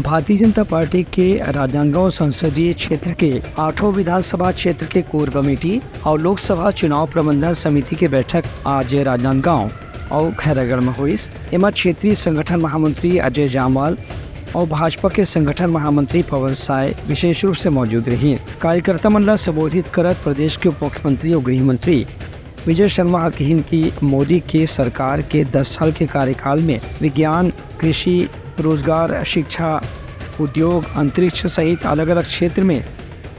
Bharatiya Janata party के राजनांदगांव संसदीय क्षेत्र के 8 विधानसभा क्षेत्र के कोर कमेटी और लोकसभा चुनाव प्रबंधन समिति की बैठक आज राजनांदगांव और खैरागढ़ में हुई। एमा क्षेत्रीय संगठन महामंत्री अजय जामवाल और भाजपा के संगठन महामंत्री पवन साय विशेष रूप से मौजूद रही। कार्यकर्ता मंडल संबोधित करत प्रदेश के उप मुख्यमंत्री और गृह मंत्री विजय शर्मा कहिन की मोदी के सरकार के 10 साल के कार्यकाल में विज्ञान, कृषि, रोजगार, शिक्षा, उद्योग, अंतरिक्ष सहित अलग अलग क्षेत्र में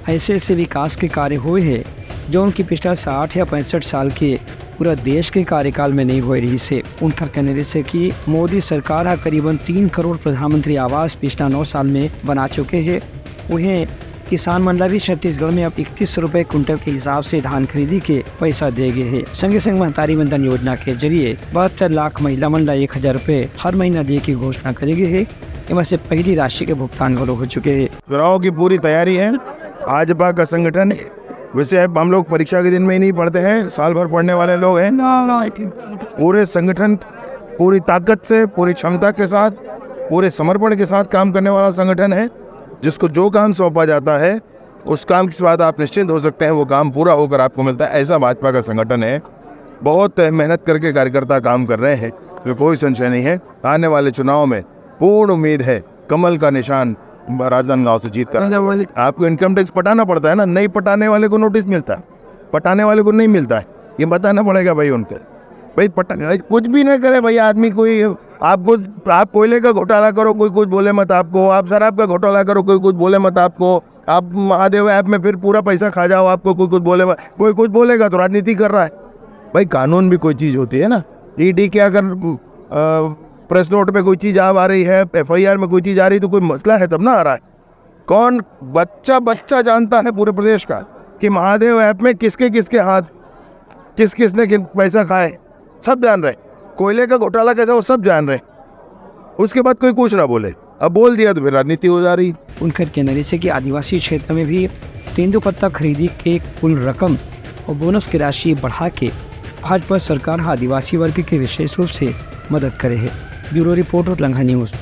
ऐसे विकास के कार्य हुए हैं जो उनकी पिछला 60 या 65 साल के पूरा देश के कार्यकाल में नहीं हो रही से। उनका कहने से कि मोदी सरकार करीबन 3 करोड़ प्रधानमंत्री आवास पिछला 9 साल में बना चुके हैं। उन्हें किसान मंडल भी छत्तीसगढ़ में अब 31 रुपए क्विंटल के हिसाब से धान खरीदी के पैसा दे गए है। संगे संग महतारी वंदन योजना के जरिए 72 लाख महिला मंडल 1000 रुपए हर महीना दिए की घोषणा करेगी है। इनमें से पहली राशि के भुगतान हो चुके हैं। चुनाव की पूरी तैयारी है। भाजपा का संगठन वैसे हम लोग परीक्षा के दिन में ही नहीं पढ़ते हैं, साल भर पढ़ने वाले लोग हैं। पूरे संगठन पूरी ताकत से, पूरी क्षमता के साथ, पूरे समर्पण के साथ काम करने वाला संगठन है। जिसको जो काम सौंपा जाता है उस काम के बाद आप निश्चिंत हो सकते हैं वो काम पूरा होकर आपको मिलता है। ऐसा भाजपा का संगठन है। बहुत मेहनत करके कार्यकर्ता काम कर रहे हैं, तो कोई संशय नहीं है। आने वाले चुनाव में पूर्ण उम्मीद है कमल का निशान राजनांदगांव से जीत कर। आपको इनकम टैक्स पटाना पड़ता है ना, नहीं पटाने वाले को नोटिस मिलता है, पटाने वाले को नहीं मिलता है। ये बताना पड़ेगा भाई उनको, भाई पटाने कुछ भी नहीं करे भाई आदमी। कोई आपको, आप कोयले का घोटाला करो कोई कुछ बोले मत आपको, आप शराब का घोटाला करो कोई कुछ बोले मत आपको, आप महादेव ऐप में फिर पूरा पैसा खा जाओ आपको कोई कुछ बोले मत। कोई कुछ बोलेगा तो राजनीति कर रहा है। भाई कानून भी कोई चीज़ होती है ना। ईडी के अगर प्रेस नोट पे कोई चीज़ आ रही है, FIR में कोई चीज़ आ रही है तो कोई मसला है तब ना आ रहा है। कौन बच्चा जानता है पूरे प्रदेश का कि महादेव ऐप में किसके किसके हाथ, किसने पैसा खाए, सब जान रहे। कोयले का घोटाला कैसा वो सब जान रहे। उसके बाद कोई कुछ ना बोले, अब बोल दिया तो फिर राजनीति हो जा रही। उनका कहने से कि आदिवासी क्षेत्र में भी तेंदुपत्ता खरीदी के कुल रकम और बोनस की राशि बढ़ा के भाजपा सरकार आदिवासी वर्ग के विशेष रूप से मदद करे है। Bureau report Langha news.